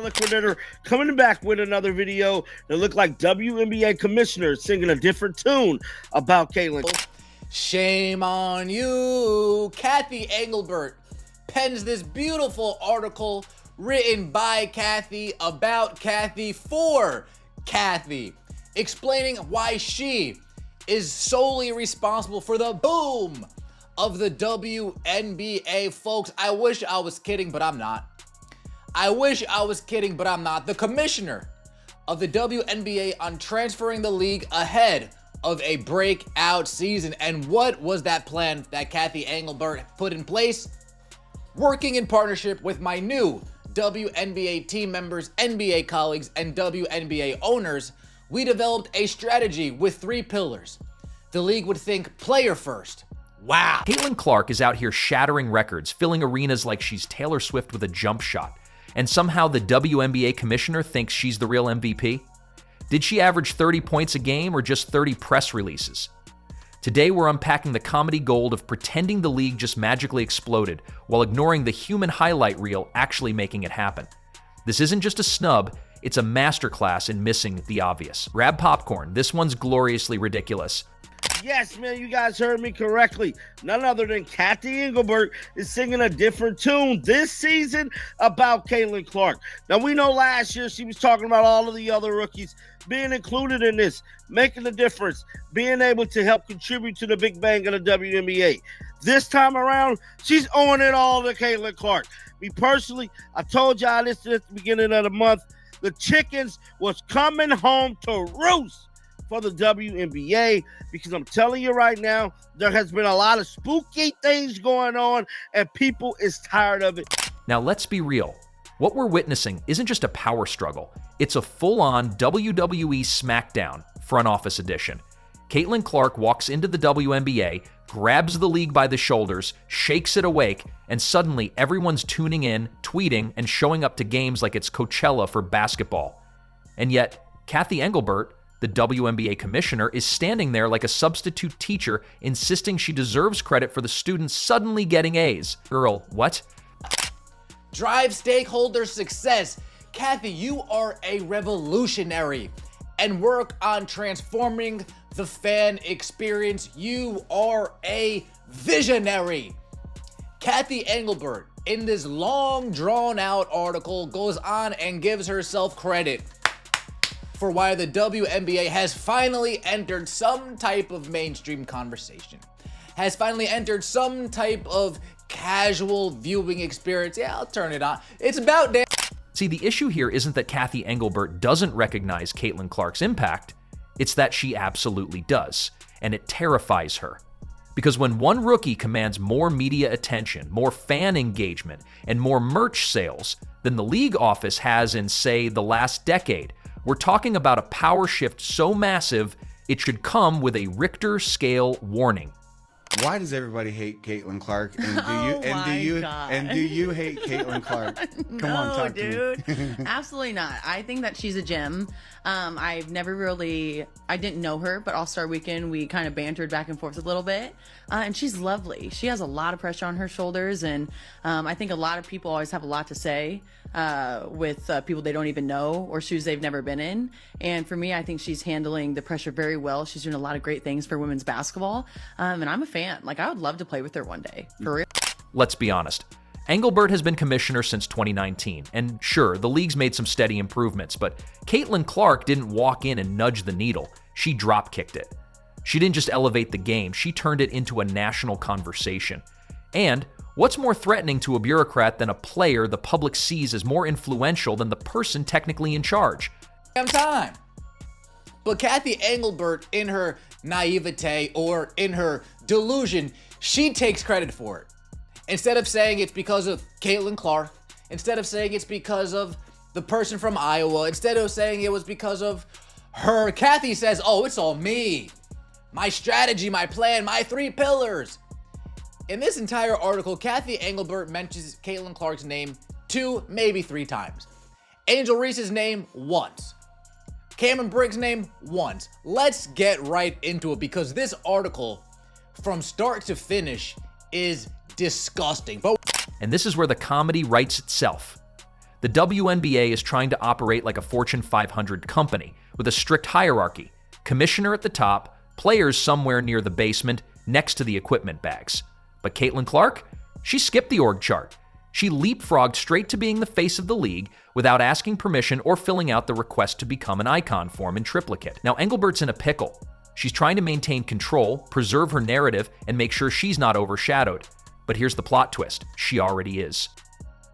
Liquidator coming back with another video that looked like WNBA Commissioner singing a different tune about Caitlin. Shame on you. Kathy Engelbert pens this beautiful article written by Kathy, about Kathy, for Kathy, explaining why she is solely responsible for the boom of the WNBA. Folks, I wish I was kidding, but I'm not. I wish I was kidding, but I'm not. The commissioner of the WNBA on transferring the league ahead of a breakout season. And what was that plan that Kathy Engelbert put in place? Working in partnership with my new WNBA team members, NBA colleagues, and WNBA owners, we developed a strategy with 3 pillars. The league would think player first. Wow. Caitlin Clark is out here shattering records, filling arenas like she's Taylor Swift with a jump shot. And somehow the WNBA commissioner thinks she's the real MVP? Did she average 30 points a game or just 30 press releases? Today we're unpacking the comedy gold of pretending the league just magically exploded while ignoring the human highlight reel actually making it happen. This isn't just a snub, it's a masterclass in missing the obvious. Grab popcorn, this one's gloriously ridiculous. Yes, man, you guys heard me correctly. None other than Kathy Engelbert is singing a different tune this season about Caitlin Clark. Now, we know last year she was talking about all of the other rookies being included in this, making a difference, being able to help contribute to the big bang of the WNBA. This time around, she's owing it all to Caitlin Clark. Me personally, I told y'all this at the beginning of the month. The chickens was coming home to roost for the WNBA, because I'm telling you right now, there has been a lot of spooky things going on and people is tired of it. Now let's be real. What we're witnessing isn't just a power struggle, it's a full-on WWE SmackDown front office edition. Caitlin Clark walks into the WNBA, grabs the league by the shoulders, shakes it awake, and suddenly everyone's tuning in, tweeting, and showing up to games like it's Coachella for basketball. And yet, Kathy Engelbert, the WNBA commissioner, is standing there like a substitute teacher, insisting she deserves credit for the students suddenly getting A's. Girl, what? Drive stakeholder success. Kathy, you are a revolutionary, and work on transforming the fan experience. You are a visionary. Kathy Engelbert, in this long drawn-out article, goes on and gives herself credit for why the WNBA has finally entered some type of mainstream conversation, has finally entered some type of casual viewing experience. Yeah, I'll turn it on. It's about damn. See, the issue here isn't that Kathy Engelbert doesn't recognize Caitlin Clark's impact, it's that she absolutely does, and it terrifies her. Because when one rookie commands more media attention, more fan engagement, and more merch sales than the league office has in, say, the last decade, we're talking about a power shift so massive, it should come with a Richter scale warning. Why does everybody hate Caitlin Clark? And do you hate Caitlin Clark? Come on, talk dude. to me. Absolutely not. I think that she's a gem. I didn't know her, but All-Star Weekend, we kind of bantered back and forth a little bit. And she's lovely. She has a lot of pressure on her shoulders. And I think a lot of people always have a lot to say with people they don't even know or shoes they've never been in. And for me, I think she's handling the pressure very well. She's doing a lot of great things for women's basketball. And I'm a fan. Like, I would love to play with her one day. For real. Let's be honest. Engelbert has been commissioner since 2019, and sure, the league's made some steady improvements, but Caitlin Clark didn't walk in and nudge the needle. She drop-kicked it. She didn't just elevate the game, she turned it into a national conversation. And what's more threatening to a bureaucrat than a player the public sees as more influential than the person technically in charge? Time. But Kathy Engelbert, in her naivete or in her delusion, she takes credit for it. Instead of saying it's because of Caitlin Clark, instead of saying it's because of the person from Iowa, instead of saying it was because of her, Kathy says, oh, it's all me. My strategy, my plan, my 3 pillars. In this entire article, Kathy Engelbert mentions Caitlin Clark's name 2, maybe 3 times. Angel Reese's name once. Cameron Briggs' name once. Let's get right into it, because this article, from start to finish, is disgusting. And this is where the comedy writes itself. the WNBA is trying to operate like a Fortune 500 company with a strict hierarchy, commissioner at the top, players somewhere near the basement next to the equipment bags. But Caitlin Clark, she skipped the org chart. She leapfrogged straight to being the face of the league without asking permission or filling out the request to become an icon form in triplicate. Now, Engelbert's in a pickle. She's trying to maintain control, preserve her narrative, and make sure she's not overshadowed. But here's the plot twist. She already is.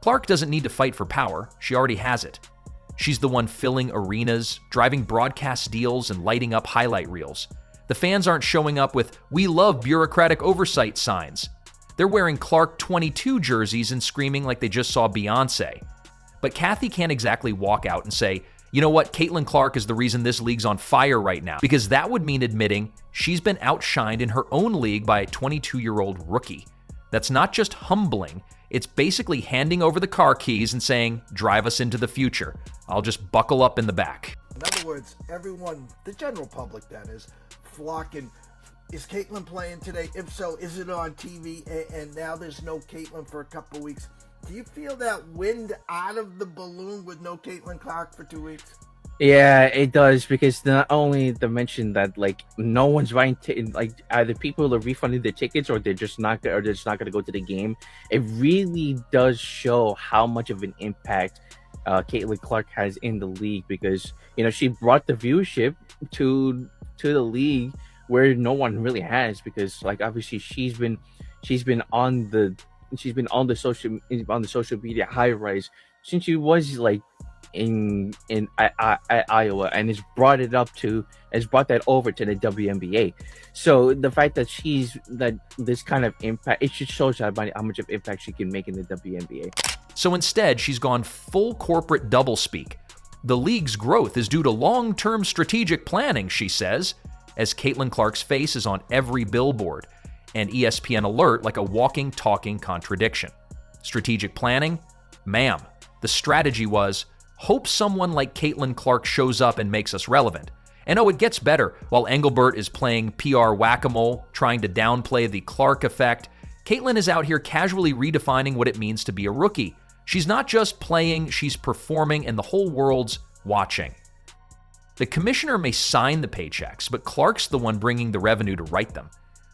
Clark doesn't need to fight for power. She already has it. She's the one filling arenas, driving broadcast deals, and lighting up highlight reels. The fans aren't showing up with "We love bureaucratic oversight" signs. They're wearing Clark 22 jerseys and screaming like they just saw Beyonce. But Kathy can't exactly walk out and say, "You know what, Caitlin Clark is the reason this league's on fire right now," because that would mean admitting she's been outshined in her own league by a 22-year-old rookie. That's not just humbling, it's basically handing over the car keys and saying, "Drive us into the future. I'll just buckle up in the back." In other words, everyone, the general public that is, flocking. Is Caitlin playing today? If so, is it on TV? And now there's no Caitlin for a couple of weeks. Do you feel that wind out of the balloon with no Caitlin Clark for 2 weeks? Yeah, it does, because not only to mention that, like, no one's buying like, either people are refunding their tickets or they're just not going to go to the game. It really does show how much of an impact Caitlin Clark has in the league, because she brought the viewership to the league where no one really has, because, like, obviously she's been on the social media high rise since she was like in Iowa, and has brought that over to the WNBA. So the fact that this kind of impact, it just shows how much of impact she can make in the WNBA. So instead, she's gone full corporate doublespeak. The league's growth is due to long-term strategic planning, she says, as Caitlin Clark's face is on every billboard and ESPN alert like a walking, talking contradiction. Strategic planning? Ma'am, the strategy was, hope someone like Caitlin Clark shows up and makes us relevant. And it gets better. While Engelbert is playing PR whack-a-mole, trying to downplay the Clark effect, Caitlin is out here casually redefining what it means to be a rookie. She's not just playing, she's performing, and the whole world's watching. The commissioner may sign the paychecks, but Clark's the one bringing the revenue to write them.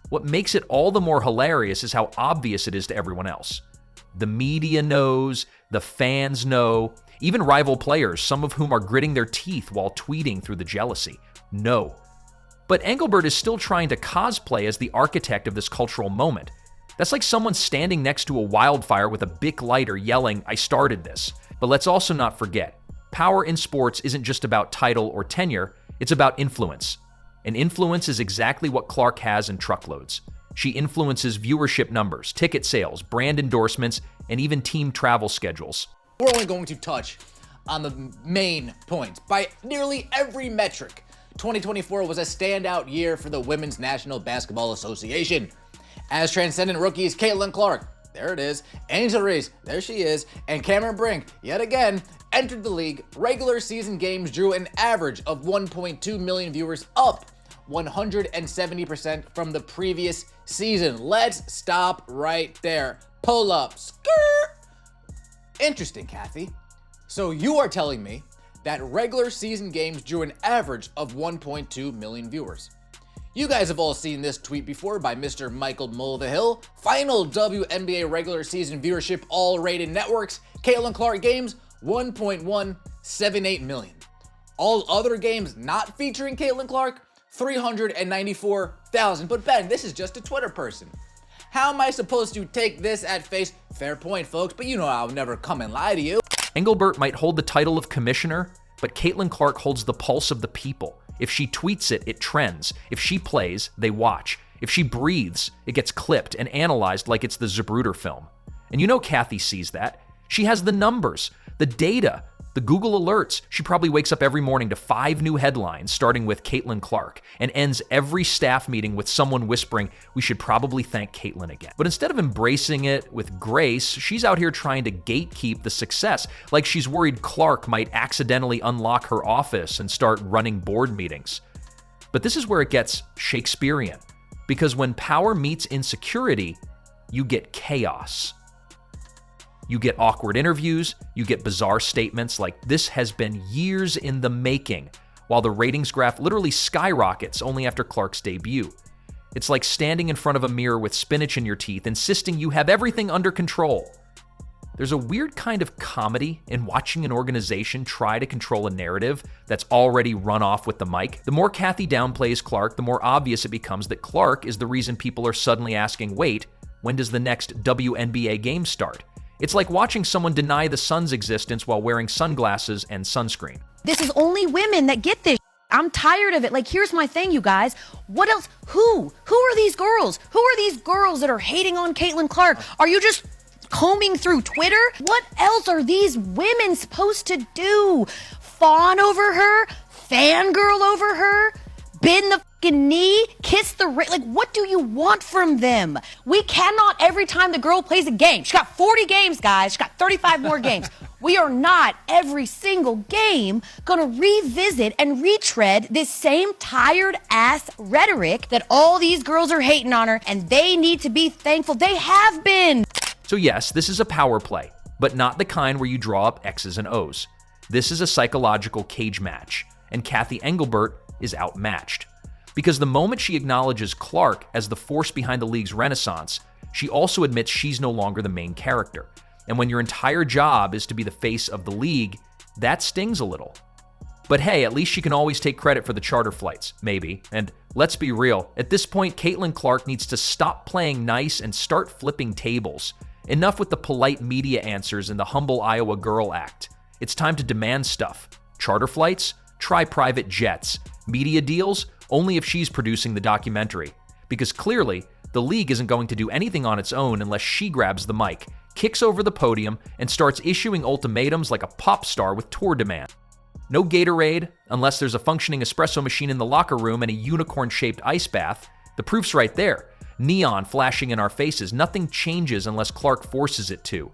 What makes it all the more hilarious is how obvious it is to everyone else. The media knows, the fans know, even rival players, some of whom are gritting their teeth while tweeting through the jealousy, know. But Engelbert is still trying to cosplay as the architect of this cultural moment. That's like someone standing next to a wildfire with a Bic lighter yelling, "I started this." But let's also not forget, power in sports isn't just about title or tenure, it's about influence. And influence is exactly what Clark has in truckloads. She influences viewership numbers, ticket sales, brand endorsements, and even team travel schedules. We're only going to touch on the main points. By nearly every metric, 2024 was a standout year for the Women's National Basketball Association. As transcendent rookies Caitlin Clark, there it is, Angel Reese, there she is, and Cameron Brink, yet again, entered the league, regular season games drew an average of 1.2 million viewers, up 170% from the previous season. Let's stop right there. Pull up. Skirt. Interesting, Kathy. So you are telling me that regular season games drew an average of 1.2 million viewers. You guys have all seen this tweet before by Mr. Michael Mulvihill. Final WNBA regular season viewership, all rated networks. Caitlin Clark games, 1.178 million. All other games not featuring Caitlin Clark, 394,000. But Ben, this is just a Twitter person. How am I supposed to take this at face? Fair point, folks, but you know I'll never come and lie to you. Engelbert might hold the title of commissioner, but Caitlin Clark holds the pulse of the people. If she tweets it, it trends. If she plays, they watch. If she breathes, it gets clipped and analyzed like it's the Zapruder film. And you know Kathy sees that. She has the numbers, the data, the Google alerts. She probably wakes up every morning to 5 new headlines, starting with Caitlin Clark, and ends every staff meeting with someone whispering, "We should probably thank Caitlin again." But instead of embracing it with grace, she's out here trying to gatekeep the success, like she's worried Clark might accidentally unlock her office and start running board meetings. But this is where it gets Shakespearean, because when power meets insecurity, you get chaos. You get awkward interviews, you get bizarre statements like this has been years in the making, while the ratings graph literally skyrockets only after Clark's debut. It's like standing in front of a mirror with spinach in your teeth, insisting you have everything under control. There's a weird kind of comedy in watching an organization try to control a narrative that's already run off with the mic. The more Kathy downplays Clark, the more obvious it becomes that Clark is the reason people are suddenly asking, wait, when does the next WNBA game start? It's like watching someone deny the sun's existence while wearing sunglasses and sunscreen. This is only women that get this. I'm tired of it. Like, here's my thing, you guys. What else? Who are these girls? Who are these girls that are hating on Caitlin Clark? Are you just combing through Twitter? What else are these women supposed to do? Fawn over her? Fangirl over her? Bend the fucking knee? Kiss the ring? Like, what do you want from them? We cannot, every time the girl plays a game, she got 40 games, guys. She got 35 more games. We are not, every single game, gonna revisit and retread this same tired-ass rhetoric that all these girls are hating on her, and they need to be thankful they have been. So yes, this is a power play, but not the kind where you draw up X's and O's. This is a psychological cage match, and Kathy Engelbert is outmatched. Because the moment she acknowledges Clark as the force behind the league's renaissance, she also admits she's no longer the main character. And when your entire job is to be the face of the league, that stings a little. But hey, at least she can always take credit for the charter flights, maybe. And let's be real, at this point, Caitlin Clark needs to stop playing nice and start flipping tables. Enough with the polite media answers and the humble Iowa girl act. It's time to demand stuff. Charter flights? Try private jets. Media deals? Only if she's producing the documentary. Because clearly, the league isn't going to do anything on its own unless she grabs the mic, kicks over the podium, and starts issuing ultimatums like a pop star with tour demand. No Gatorade, unless there's a functioning espresso machine in the locker room and a unicorn-shaped ice bath. The proof's right there. Neon flashing in our faces. Nothing changes unless Clark forces it to.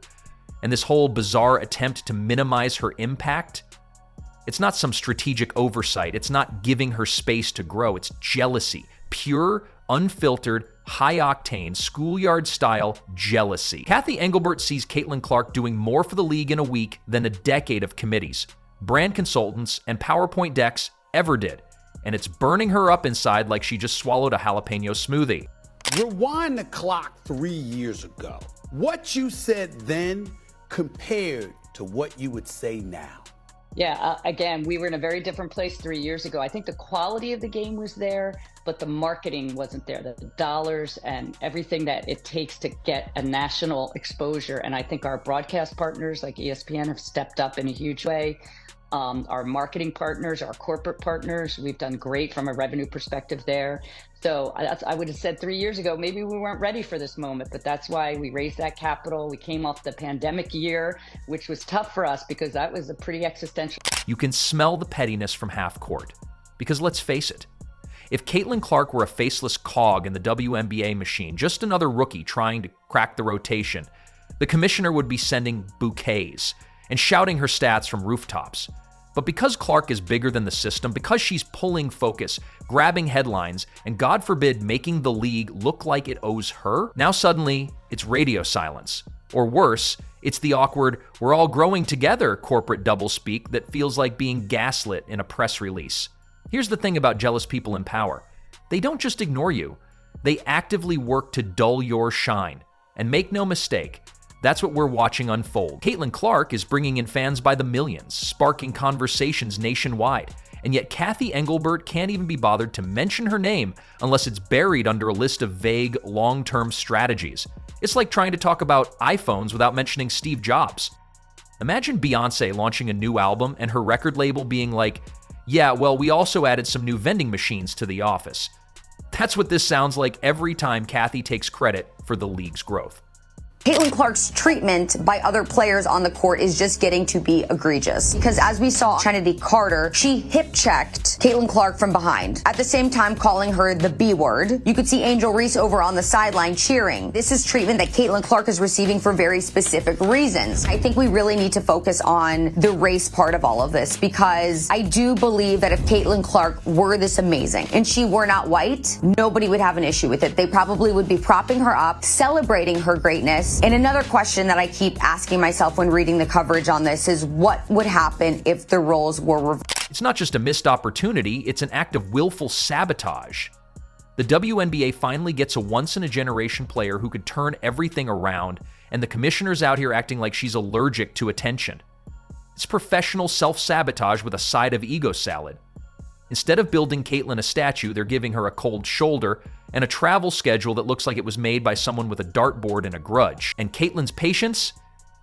And this whole bizarre attempt to minimize her impact? It's not some strategic oversight. It's not giving her space to grow. It's jealousy. Pure, unfiltered, high-octane, schoolyard-style jealousy. Kathy Engelbert sees Caitlin Clark doing more for the league in a week than a decade of committees, brand consultants, and PowerPoint decks ever did. And it's burning her up inside like she just swallowed a jalapeno smoothie. Rewind the clock 3 years ago. What you said then compared to what you would say now. Yeah, again, we were in a very different place 3 years ago. I think the quality of the game was there, but the marketing wasn't there. The dollars and everything that it takes to get a national exposure. And I think our broadcast partners like ESPN have stepped up in a huge way. Our marketing partners, our corporate partners, we've done great from a revenue perspective there. So I would have said 3 years ago, maybe we weren't ready for this moment, but that's why we raised that capital. We came off the pandemic year, which was tough for us because that was a pretty existential. You can smell the pettiness from half court. Because let's face it, if Caitlin Clark were a faceless cog in the WNBA machine, just another rookie trying to crack the rotation, the commissioner would be sending bouquets and shouting her stats from rooftops. But because Clark is bigger than the system, because she's pulling focus, grabbing headlines, and God forbid making the league look like it owes her, now suddenly it's radio silence. Or worse, it's the awkward, we're all growing together corporate doublespeak that feels like being gaslit in a press release. Here's the thing about jealous people in power. They don't just ignore you. They actively work to dull your shine. And make no mistake, that's what we're watching unfold. Caitlin Clark is bringing in fans by the millions, sparking conversations nationwide. And yet Kathy Engelbert can't even be bothered to mention her name unless it's buried under a list of vague, long-term strategies. It's like trying to talk about iPhones without mentioning Steve Jobs. Imagine Beyoncé launching a new album and her record label being like, yeah, well, we also added some new vending machines to the office. That's what this sounds like every time Kathy takes credit for the league's growth. Caitlin Clark's treatment by other players on the court is just getting to be egregious. Because as we saw Trinity Carter, she hip-checked Caitlin Clark from behind. At the same time calling her the B word. You could see Angel Reese over on the sideline cheering. This is treatment that Caitlin Clark is receiving for very specific reasons. I think we really need to focus on the race part of all of this, because I do believe that if Caitlin Clark were this amazing and she were not white, nobody would have an issue with it. They probably would be propping her up, celebrating her greatness, this. And another question that I keep asking myself when reading the coverage on this is what would happen if the roles were reversed? It's not just a missed opportunity, it's an act of willful sabotage. The WNBA finally gets a once-in-a-generation player who could turn everything around, and the commissioner's out here acting like she's allergic to attention. It's professional self-sabotage with a side of ego salad. Instead of building Caitlyn a statue, they're giving her a cold shoulder and a travel schedule that looks like it was made by someone with a dartboard and a grudge. And Caitlyn's patience?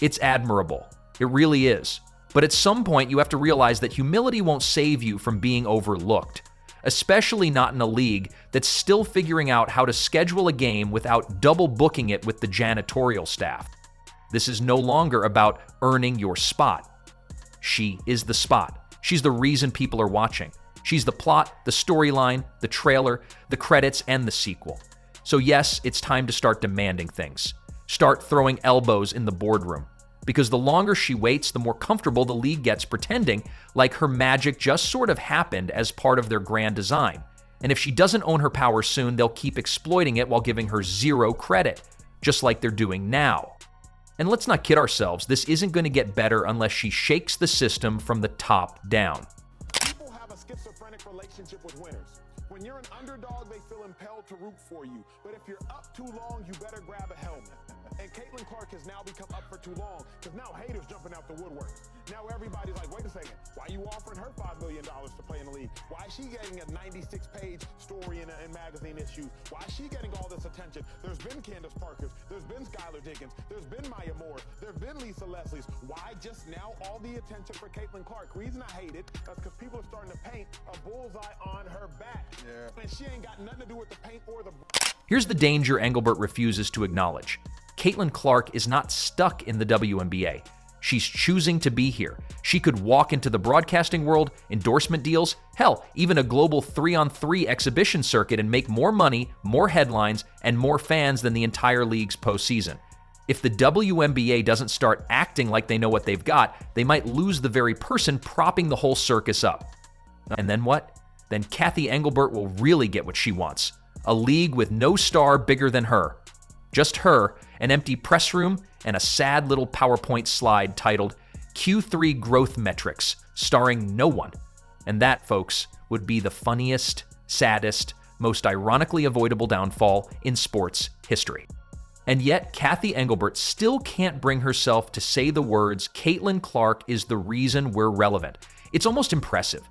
It's admirable. It really is. But at some point, you have to realize that humility won't save you from being overlooked, especially not in a league that's still figuring out how to schedule a game without double booking it with the janitorial staff. This is no longer about earning your spot. She is the spot. She's the reason people are watching. She's the plot, the storyline, the trailer, the credits, and the sequel. So yes, it's time to start demanding things. Start throwing elbows in the boardroom. Because the longer she waits, the more comfortable the league gets pretending like her magic just sort of happened as part of their grand design. And if she doesn't own her power soon, they'll keep exploiting it while giving her zero credit, just like they're doing now. And let's not kid ourselves, this isn't going to get better unless she shakes the system from the top down. People have a schizophrenic relationship with winners. When you're an underdog, they feel impelled to root for you. But if you're up too long, you better grab a helmet. And Caitlin Clark has now become up for too long because now haters jumping out the woodwork. Now everybody's like, wait a second, why are you offering her $5 million to play in the league? Why is she getting a 96-page story in magazine issues? Why is she getting all this attention? There's been Candace Parkers, there's been Skylar Diggins, there's been Maya Moore, there's been Lisa Leslie's. Why just now all the attention for Caitlin Clark? Reason I hate it is because people are starting to paint a bullseye on her back. Yeah. And she ain't got nothing to do with the paint or the... Here's the danger Engelbert refuses to acknowledge. Caitlin Clark is not stuck in the WNBA. She's choosing to be here. She could walk into the broadcasting world, endorsement deals, hell, even a global 3-on-3 exhibition circuit and make more money, more headlines, and more fans than the entire league's postseason. If the WNBA doesn't start acting like they know what they've got, they might lose the very person propping the whole circus up. And then what? Then Cathy Engelbert will really get what she wants. A league with no star bigger than her. Just her, an empty press room, and a sad little PowerPoint slide titled Q3 Growth Metrics, starring no one. And that, folks, would be the funniest, saddest, most ironically avoidable downfall in sports history. And yet, Cathy Engelbert still can't bring herself to say the words, Caitlin Clark is the reason we're relevant. It's almost impressive.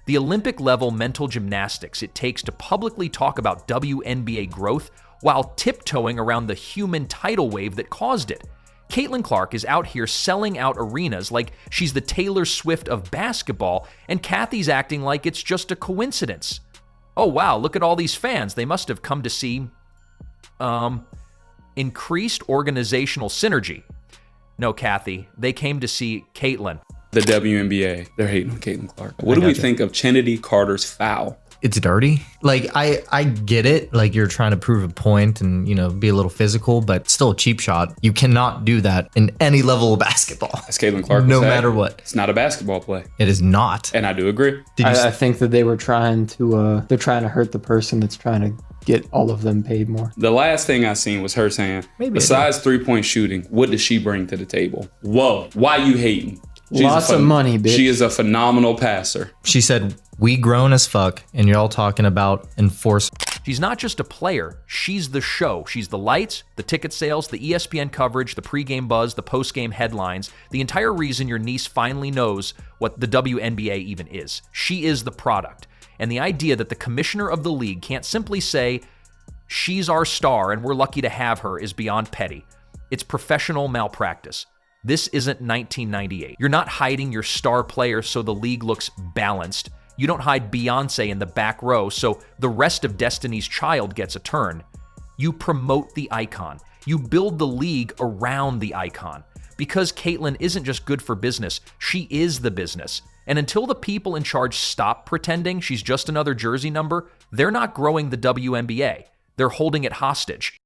The Olympic-level mental gymnastics it takes to publicly talk about WNBA growth while tiptoeing around the human tidal wave that caused it. Caitlin Clark is out here selling out arenas like she's the Taylor Swift of basketball, and Cathy's acting like it's just a coincidence. Oh wow, look at all these fans. They must have come to see, increased organizational synergy. No, Cathy, they came to see Caitlin. The WNBA, they're hating on Caitlin Clark. What do we think of Chennedy Carter's foul? It's dirty. Like, I get it. Like, you're trying to prove a point and, be a little physical, but still a cheap shot. You cannot do that in any level of basketball. As Caitlin Clark no matter what. It's not a basketball play. It is not. And I do agree. I think that they were trying to, they're trying to hurt the person that's trying to get all of them paid more. The last thing I seen was her saying, besides three-point shooting, what does she bring to the table? Whoa, why you hating? Lots of money, bitch. She is a phenomenal passer. She said, we grown as fuck, and you're all talking about enforce. She's not just a player, she's the show. She's the lights, the ticket sales, the ESPN coverage, the pregame buzz, the postgame headlines, the entire reason your niece finally knows what the WNBA even is. She is the product. And the idea that the commissioner of the league can't simply say, she's our star and we're lucky to have her is beyond petty. It's professional malpractice. This isn't 1998. You're not hiding your star player so the league looks balanced. You don't hide Beyonce in the back row so the rest of Destiny's Child gets a turn. You promote the icon. You build the league around the icon. Because Caitlin isn't just good for business, she is the business. And until the people in charge stop pretending she's just another jersey number, they're not growing the WNBA. They're holding it hostage.